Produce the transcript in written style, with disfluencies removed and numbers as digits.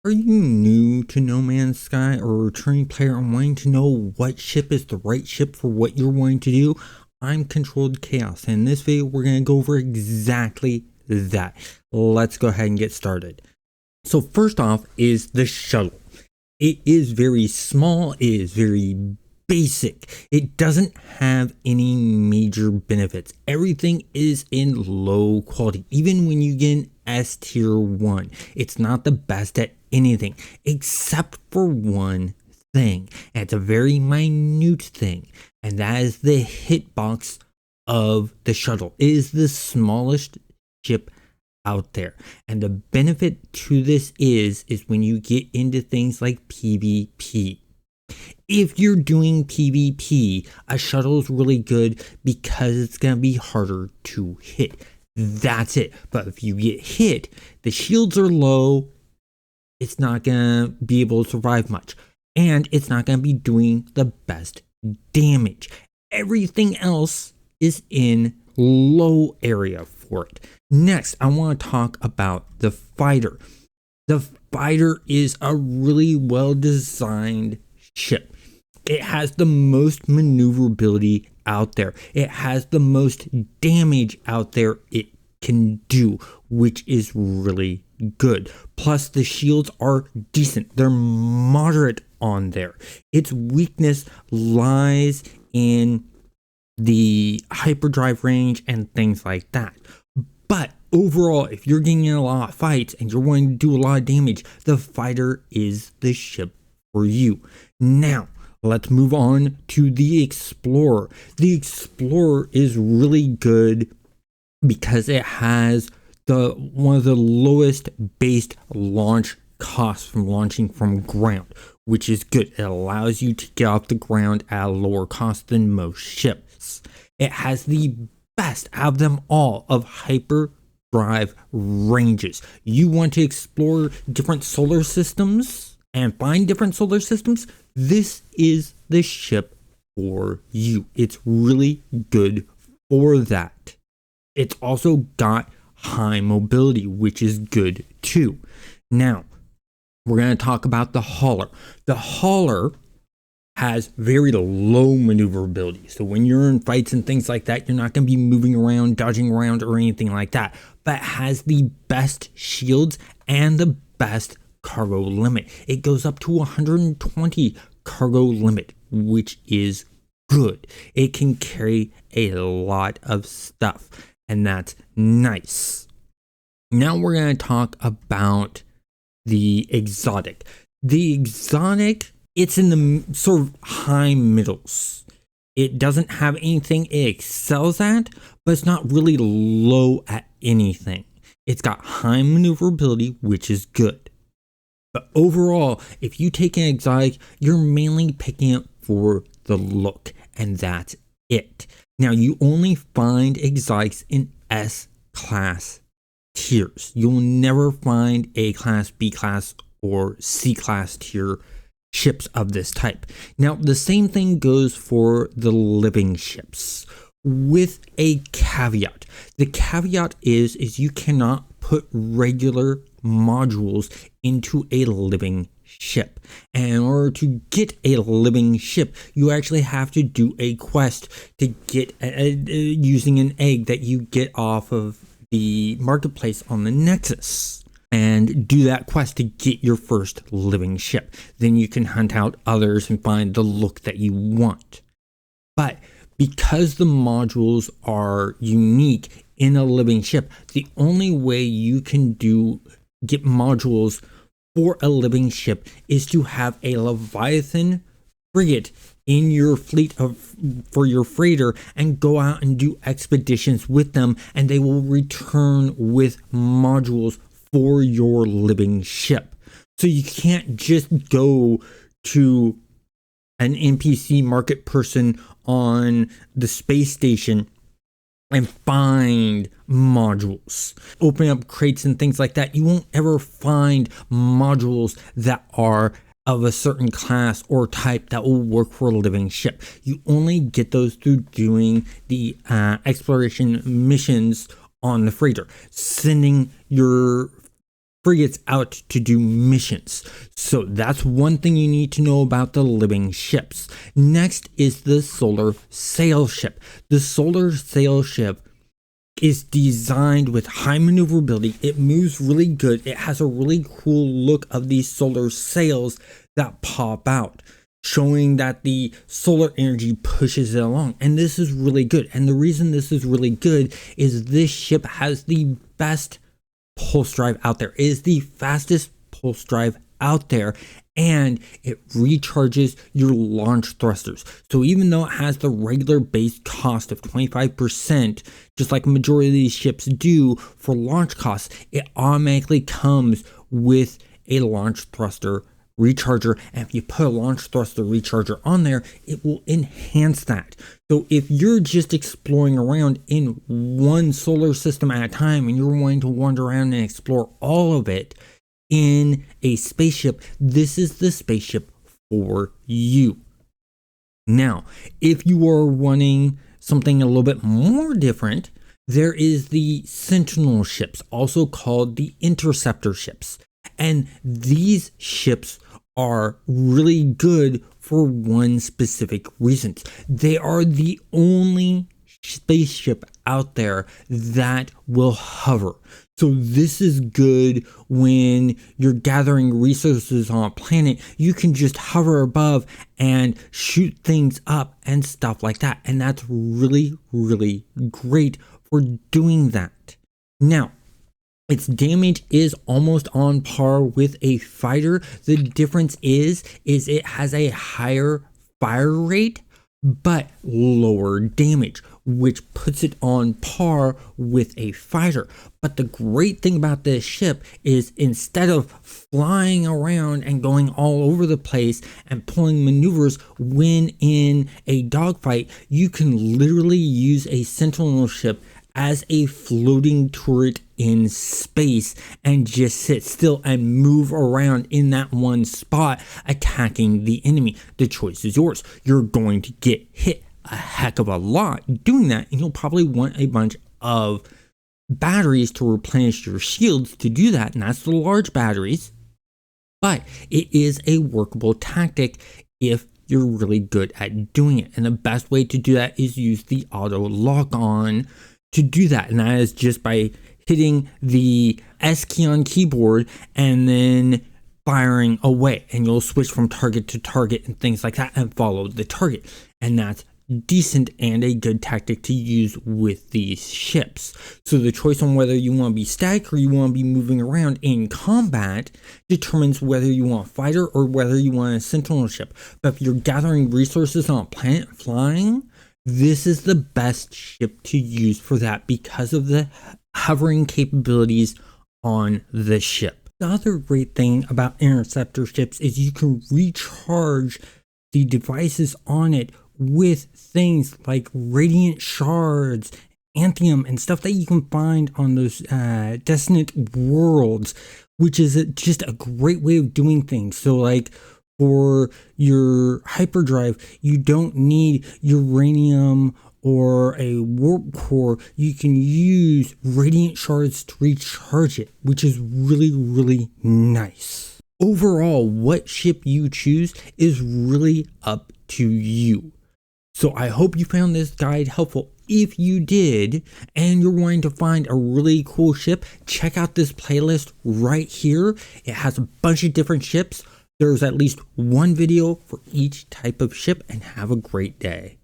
Are you new to No Man's Sky or a returning player and wanting to know what ship is the right ship for what you're wanting to do? I'm Controlled Chaos, and in this video we're going to go over exactly that. Let's go ahead and get started. So first off is the shuttle. It is very small, it is very basic. It doesn't have any major benefits. Everything is in low quality. Even when you get an S tier 1, it's not the best at anything except for one thing. And it's a very minute thing, and that is the hitbox of the shuttle. It is the smallest ship out there, and the benefit to this is when you get into things like PvP. If you're doing PvP, a shuttle is really good because it's going to be harder to hit. That's it. But if you get hit, the shields are low, it's not going to be able to survive much, and it's not going to be doing the best damage. Everything else is in low area for it. Next, I want to talk about the fighter. The fighter is a really well designed ship. It has the most maneuverability out there. It has the most damage out there it can do, which is really good. Plus, the shields are decent. They're moderate on there. Its weakness lies in the hyperdrive range and things like that. But overall, if you're getting in a lot of fights and you're wanting to do a lot of damage, the fighter is the ship for you. Now, let's move on to the Explorer. The Explorer is really good because it has one of the lowest base launch costs from launching from ground, which is good. It allows you to get off the ground at a lower cost than most ships. It has the best out of them all of hyperdrive ranges. You want to explore different solar systems and find different solar systems? This is the ship for you. It's really good for that. It's also got high mobility, which is good too. Now, we're going to talk about the hauler. The hauler has very low maneuverability. So when you're in fights and things like that, you're not going to be moving around, dodging around, or anything like that. But it has the best shields and the best cargo limit. It goes up to 120 cargo limit, which is good. It can carry a lot of stuff, and that's nice. Now we're going to talk about the exotic. The exotic, it's in the sort of high middles. It doesn't have anything it excels at, but it's not really low at anything. It's got high maneuverability, which is good. But overall, if you take an exotic, you're mainly picking it for the look, and that's it. Now, you only find exotics in S-class tiers. You'll never find A-class, B-class, or C-class tier ships of this type. Now, the same thing goes for the living ships, with a caveat. The caveat is you cannot put regular modules into a living ship. And in order to get a living ship, you actually have to do a quest to get using an egg that you get off of the marketplace on the Nexus, and do that quest to get your first living ship. Then you can hunt out others and find the look that you want. But because the modules are unique in a living ship, the only way you can get modules for a living ship is to have a Leviathan frigate in your fleet for your freighter and go out and do expeditions with them, and they will return with modules for your living ship. So you can't just go to an NPC market person on the space station and find modules. Open up crates and things like that. You won't ever find modules that are of a certain class or type that will work for a living ship. You only get those through doing the exploration missions on the freighter, sending your frigates out to do missions. So that's one thing you need to know about the living ships. Next is the solar sail ship. The solar sail ship is designed with high maneuverability. It moves really good. It has a really cool look of these solar sails that pop out, showing that the solar energy pushes it along. And this is really good. And the reason this is really good is this ship has the best pulse drive out there. It is the fastest pulse drive out there, and it recharges your launch thrusters. So even though it has the regular base cost of 25%, just like a majority of these ships do for launch costs, it automatically comes with a launch thruster recharger, and if you put a launch thruster recharger on there, it will enhance that. So if you're just exploring around in one solar system at a time and you're wanting to wander around and explore all of it in a spaceship, this is the spaceship for you. Now, if you are wanting something a little bit more different, there is the Sentinel ships, also called the Interceptor ships. And these ships are really good for one specific reason. They are the only spaceship out there that will hover. So this is good when you're gathering resources on a planet. You can just hover above and shoot things up and stuff like that. And that's really, really great for doing that. Now, its damage is almost on par with a fighter. The difference is it has a higher fire rate, but lower damage, which puts it on par with a fighter. But the great thing about this ship is instead of flying around and going all over the place and pulling maneuvers when in a dogfight, you can literally use a Sentinel ship as a floating turret in space and just sit still and move around in that one spot attacking the enemy. The choice is yours. You're going to get hit a heck of a lot doing that, and you'll probably want a bunch of batteries to replenish your shields to do that, and that's the large batteries. But it is a workable tactic if you're really good at doing it, and the best way to do that is use the auto lock on to do that, and that is just by hitting the S key on keyboard and then firing away, and you'll switch from target to target and things like that and follow the target. And that's decent and a good tactic to use with these ships. So the choice on whether you want to be static or you want to be moving around in combat determines whether you want a fighter or whether you want a Sentinel ship. But if you're gathering resources on a planet flying, this is the best ship to use for that because of the hovering capabilities on the ship. The other great thing about interceptor ships is you can recharge the devices on it with things like radiant shards, anthium, and stuff that you can find on those dissonant worlds, which is just a great way of doing things. So like for your hyperdrive, you don't need uranium or a warp core. You can use radiant shards to recharge it, which is really, really nice. Overall, what ship you choose is really up to you. So I hope you found this guide helpful. If you did, and you're wanting to find a really cool ship, check out this playlist right here. It has a bunch of different ships. There's at least one video for each type of ship, and have a great day.